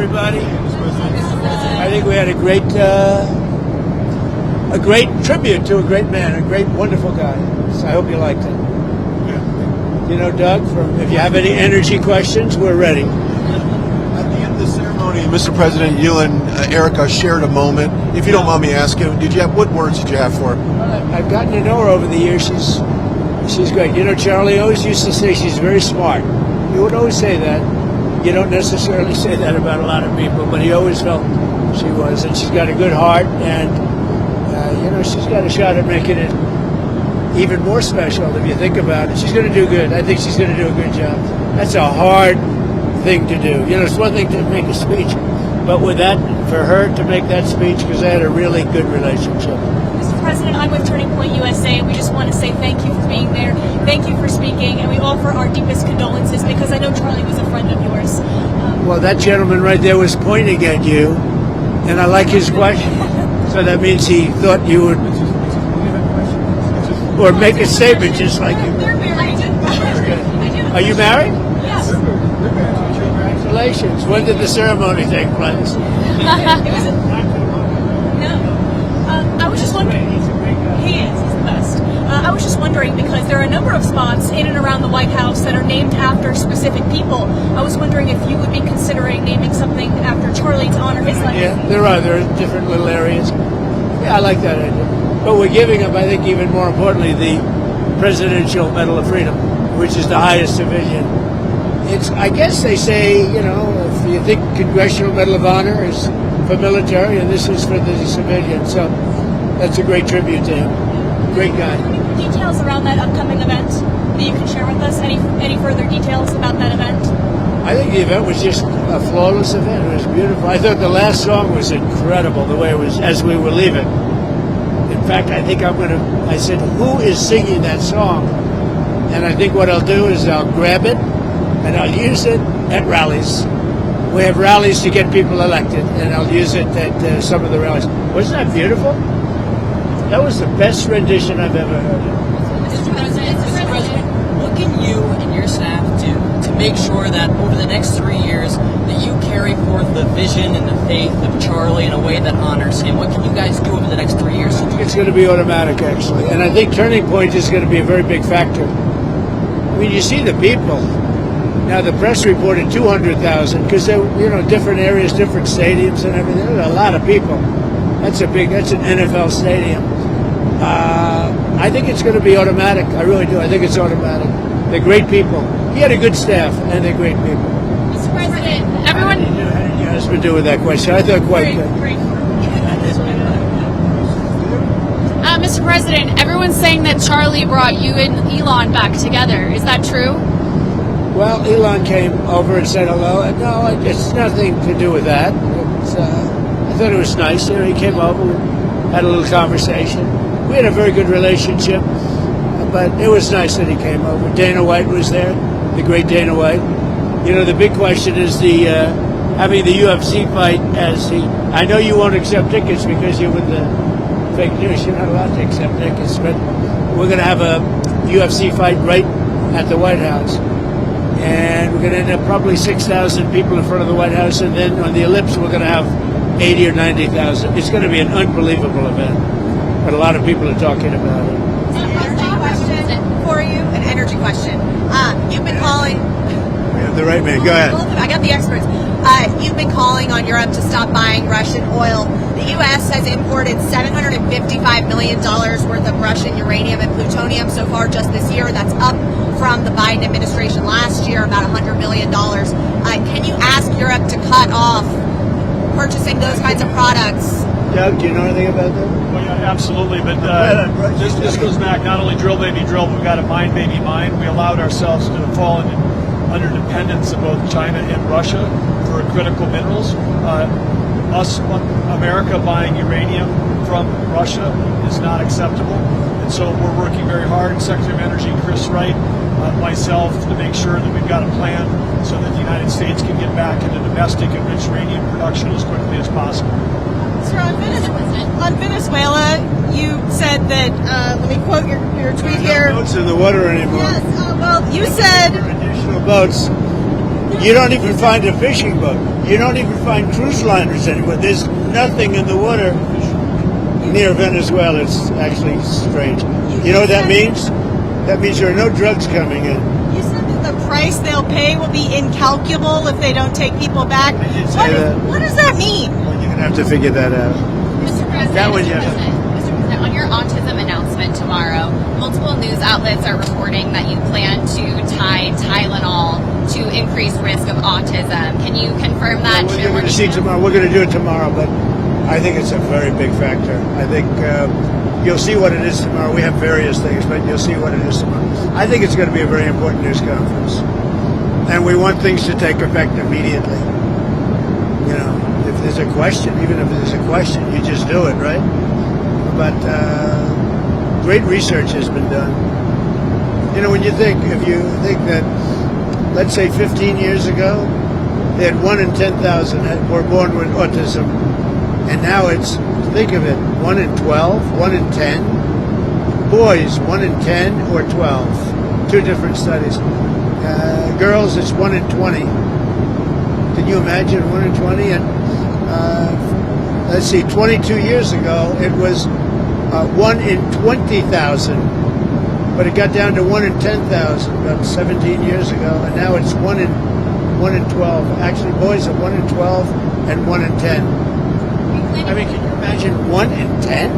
everybody. I think we had a great tribute to a great man, a great, wonderful guy. So I hope you liked it. You know, Doug, if you have any energy questions, we're ready. At the end of the ceremony, Mr. President, you and Erica shared a moment. If you don't mind me asking, what words did you have for her? I've gotten to know her over the years. She's great. You know, Charlie always used to say she's very smart. He would always say that. You don't necessarily say that about a lot of people, but he always felt she was. And she's got a good heart, and, she's got a shot at making it even more special if you think about it. She's going to do good. I think she's going to do a good job. That's a hard thing to do. You know, it's one thing to make a speech, but with that, for her to make that speech, because they had a really good relationship. Mr. President, I'm with Turning Point USA, and we just want to say thank you for being there. Thank you for speaking, and we offer our deepest condolences because I know Charlie was a friend of yours. Well, that gentleman right there was pointing at you, and I like his question. So that means he thought you would, or make a statement just like you. They're married. Are you married? Yes. Congratulations. When did the ceremony take place? I was just wondering. He is. He's the best. I was just wondering because there are a number of spots in and around the White House that are named after specific people. I was wondering if you would be considering naming something after Charlie to honor his legacy. Yeah, there are different little areas. Yeah, I like that idea. But we're giving him, I think, even more importantly, the Presidential Medal of Freedom, which is the highest civilian. I guess they say, if you think Congressional Medal of Honor is for military, and this is for the civilian. So that's a great tribute to him. Great guy. Any details around that upcoming event that you can share with us? Any further details about that event? I think the event was just a flawless event. It was beautiful. I thought the last song was incredible, the way it was as we were leaving. In fact, I think I said, who is singing that song? And I think what I'll do is I'll grab it and I'll use it at rallies. We have rallies to get people elected, and I'll use it at some of the rallies. Wasn't that beautiful? That was the best rendition I've ever heard. Mr. President, what can you and your staff do to make sure that over the next 3 years that you carry forth the vision and the faith of Charlie in a way that honors him? What can you guys do over the next 3 years? I think it's going to be automatic, actually. And I think Turning Point is going to be a very big factor. I mean, you see the people. Now, the press reported 200,000 because they're, different areas, different stadiums and everything. There's a lot of people. That's an NFL stadium. I think it's going to be automatic. I really do. I think it's automatic. They're great people. He had a good staff, and they're great people. Mr. President, everyone... How did your husband do with that question? I thought quite good. Great. Mr. President, everyone's saying that Charlie brought you and Elon back together. Is that true? Well, Elon came over and said hello. And no, it's nothing to do with that. I thought it was nice. He came over, we had a little conversation. We had a very good relationship, but it was nice that he came over. Dana White was there, the great Dana White. The big question is having the UFC fight I know you won't accept tickets because you're with the fake news. You're not allowed to accept tickets, but we're going to have a UFC fight right at the White House. And we're going to end up probably 6,000 people in front of the White House, and then on the ellipse we're going to have 80 or 90,000. It's going to be an unbelievable event, but a lot of people are talking about it. Question for you, an energy question. You've been calling. We have the right man. Go ahead. I got the experts. You've been calling on Europe to stop buying Russian oil. The U.S. has imported $755 million worth of Russian uranium and plutonium so far just this year. That's up from the Biden administration last year, about $100 million. Can you ask Europe to cut off purchasing those kinds of products? Doug, do you know anything about that? Well, yeah, absolutely, but this goes back not only drill, baby, drill, but we've got to mine, baby, mine. We allowed ourselves to fall under dependence of both China and Russia for critical minerals. America buying uranium from Russia is not acceptable. And so we're working very hard, Secretary of Energy Chris Wright, myself, to make sure that we've got a plan so that the United States can get back into domestic enriched uranium production as quickly as possible. Sir, on Venezuela, you said that, let me quote your tweet here. No boats in the water anymore. Yes, well, you said... Additional boats. You don't even find a fishing boat. You don't even find cruise liners anywhere. There's nothing in the water near Venezuela. It's actually strange. You know what that means? That means there are no drugs coming in. You said that the price they'll pay will be incalculable if they don't take people back. What does that mean? Well, you're going to have to figure that out. Mr. President, That one, yeah. Mr. President, on your autism announcement tomorrow, multiple news outlets are reporting that you plan to tie Tylenol to increase risk of autism. Can you confirm that? We're going to see tomorrow. We're going to do it tomorrow, but I think it's a very big factor. I think you'll see what it is tomorrow. We have various things, but you'll see what it is tomorrow. I think it's going to be a very important news conference, and we want things to take effect immediately. You know, if there's a question, even if there's a question, you just do it, right? But great research has been done. You know, if you think that, let's say 15 years ago, they had 1 in 10,000 were born with autism, and now it's, think of it, 1 in 12, 1 in 10. Boys, 1 in 10 or 12. Two different studies. Girls, it's 1 in 20. Can you imagine 1 in 20? And let's see, 22 years ago, it was 1 in 20,000. But it got down to 1 in 10,000 about 17 years ago, and now it's 1 in 12. Actually, boys are 1 in 12 and 1 in 10. I mean, can you imagine 1 in 10?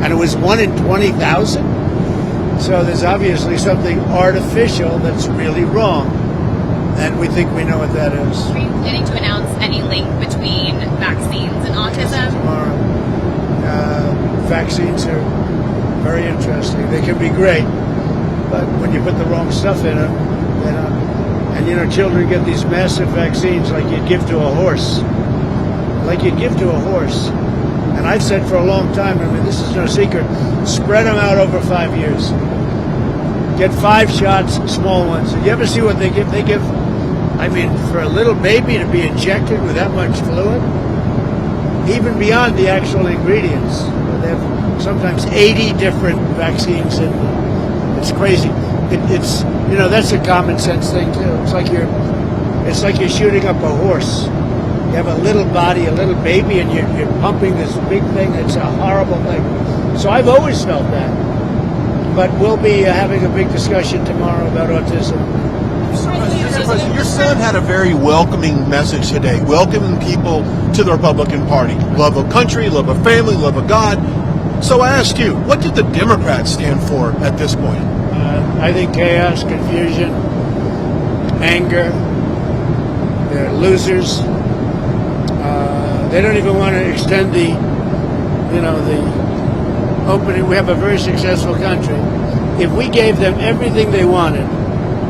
And it was 1 in 20,000? So there's obviously something artificial that's really wrong, and we think we know what that is. Are you planning to announce any link between vaccines and autism? Tomorrow. Vaccines are very interesting. They can be great, but when you put the wrong stuff in them, they're not. And you know, children get these massive vaccines like you'd give to a horse. Like you'd give to a horse. And I've said for a long time, I mean, this is no secret, spread them out over 5 years. Get 5 shots, small ones. Did you ever see what they give? They give, I mean, for a little baby to be injected with that much fluid, even beyond the actual ingredients. They have sometimes 80 different vaccines in them. It's crazy. It's you know, that's a common sense thing too. It's like you're shooting up a horse. You have a little body, a little baby, and you're pumping this big thing. It's a horrible thing. So I've always felt that. But we'll be having a big discussion tomorrow about autism. Mr. President, your son had a very welcoming message today, welcoming people to the Republican Party. Love of country, love of family, love of God. So I ask you, what did the Democrats stand for at this point? I think chaos, confusion, anger. They're losers. They don't even want to extend the opening. We have a very successful country. If we gave them everything they wanted,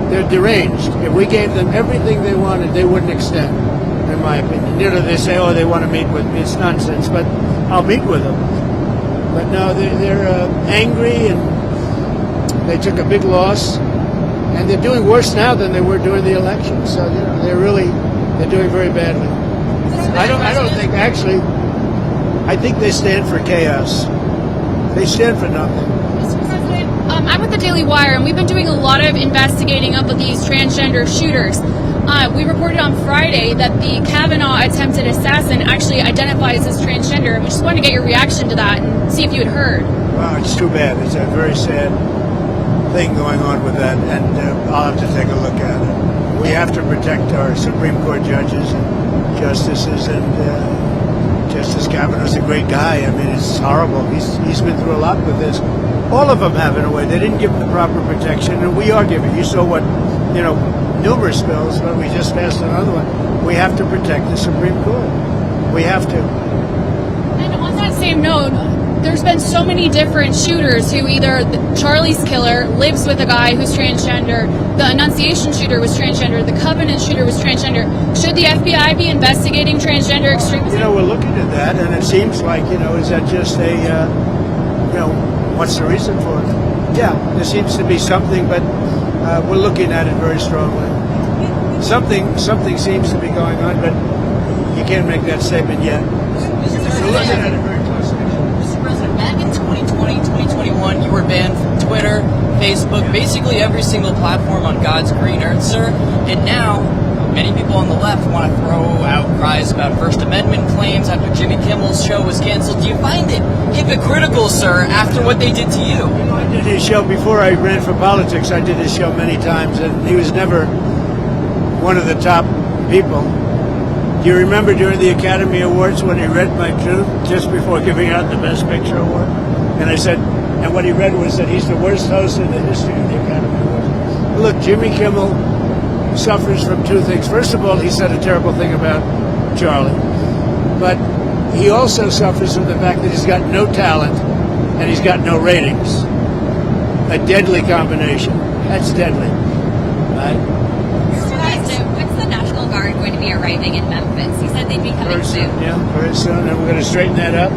they're deranged. If we gave them everything they wanted, they wouldn't extend, in my opinion. You know, they say, oh, they want to meet with me. It's nonsense, but I'll meet with them. But no, they're angry, and they took a big loss, and they're doing worse now than they were during the election. So, you know, they're doing very badly. I don't think, actually, I think they stand for chaos. They stand for nothing. Mr. President, I'm with the Daily Wire, and we've been doing a lot of investigating up with these transgender shooters. We reported on Friday that the Kavanaugh attempted assassin actually identifies as transgender, and we just wanted to get your reaction to that and see if you had heard. Wow, it's too bad. It's a very sad thing going on with that, and I'll have to take a look at it. We have to protect our Supreme Court judges and justices, and Justice Kavanaugh's a great guy. I mean, it's horrible. He's been through a lot with this. All of them have, in a way. They didn't give him the proper protection, and we are giving. You saw what, numerous bills, but we just passed another one. We have to protect the Supreme Court. We have to. And on that same note, there's been so many different shooters who either Charlie's killer lives with a guy who's transgender, the Annunciation shooter was transgender, the Covenant shooter was transgender. Should the FBI be investigating transgender extremism? We're looking at that, and it seems like, is that just a, what's the reason for it? Yeah, there seems to be something, but we're looking at it very strongly. Something seems to be going on, but you can't make that statement yet. We're looking at it very closely. Mr. President, back in 2020, 2021, you were banned from Twitter, Facebook, basically every single platform on God's green earth, sir. And now, Many people on the left want to throw out cries about First Amendment claims after Jimmy Kimmel's show was canceled. Do you find it hypocritical, sir, after what they did to you? I did his show before I ran for politics. I did his show many times, and he was never one of the top people. Do you remember during the Academy Awards when he read my truth just before giving out the Best Picture award? And I said, and what he read was that he's the worst host in the history of the Academy Awards. Look, Jimmy Kimmel suffers from two things. First of all, he said a terrible thing about Charlie. But he also suffers from the fact that he's got no talent and he's got no ratings. A deadly combination. That's deadly. Right? When's the National Guard going to be arriving in Memphis? You said they'd be coming soon. Yeah, very soon. And we're going to straighten that up,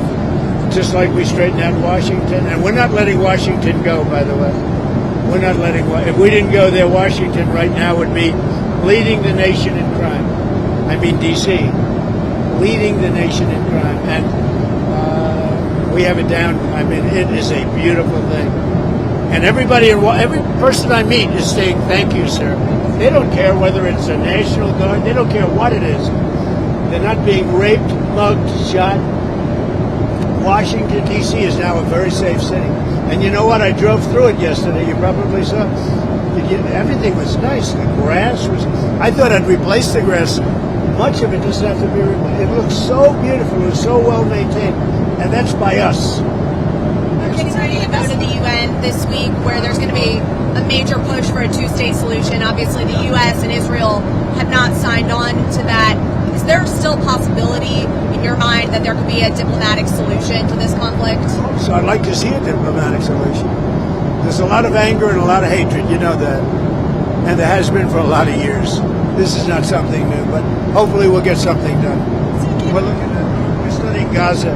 just like we straightened out Washington. And we're not letting Washington go, by the way. We're not letting. If we didn't go there, Washington right now would be leading the nation in crime. I mean, D.C. leading the nation in crime, and we have it down. I mean, it is a beautiful thing. And every person I meet is saying, "Thank you, sir." They don't care whether it's a National Guard. They don't care what it is. They're not being raped, mugged, shot. Washington, D.C. is now a very safe city. And you know what? I drove through it yesterday. You probably saw. Everything was nice. The grass was. I thought I'd replace the grass. Much of it doesn't have to be replaced. It looks so beautiful. It was so well maintained. And that's by us. We're getting ready to go to the UN this week, where there's going to be a major push for a two-state solution. Obviously, the U.S. and Israel have not signed on to that. Is there still a possibility in your mind that there could be a diplomatic solution to this conflict? So I'd like to see a diplomatic solution. There's a lot of anger and a lot of hatred, you know that. And there has been for a lot of years. This is not something new, but hopefully we'll get something done. We're studying Gaza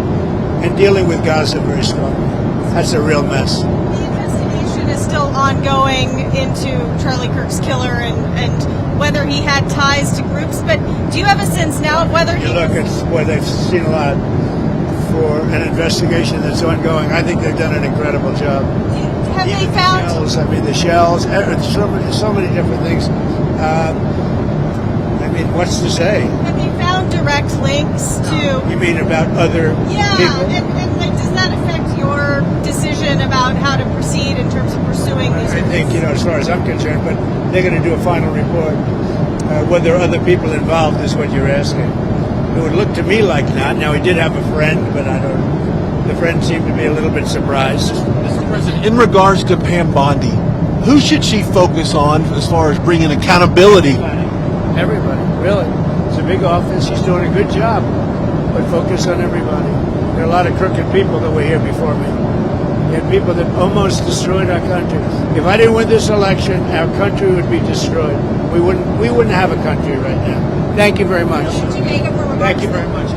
and dealing with Gaza very strongly. That's a real mess. The investigation is still ongoing into Charlie Kirk's killer and whether he had ties to groups. But do you have a sense now of whether You look at what they've seen a lot for an investigation that's ongoing. I think they've done an incredible job. Have Even they found? the shells, so many different things. I mean, what's to say? Have they found direct links to? You mean about other Yeah, people? and like, does that affect your decision about how to proceed in terms of pursuing these? I think, as far as I'm concerned, but they're going to do a final report. Whether other people involved is what you're asking. It would look to me like not. Now, he did have a friend, but I don't. The friend seemed to be a little bit surprised. Mr. President, in regards to Pam Bondi, who should she focus on as far as bringing accountability? Everybody, really. It's a big office. She's doing a good job. But focus on everybody. There are a lot of crooked people that were here before me. You had people that almost destroyed our country. If I didn't win this election, our country would be destroyed. We wouldn't have a country right now. Thank you very much. Thank you for Thank you very much.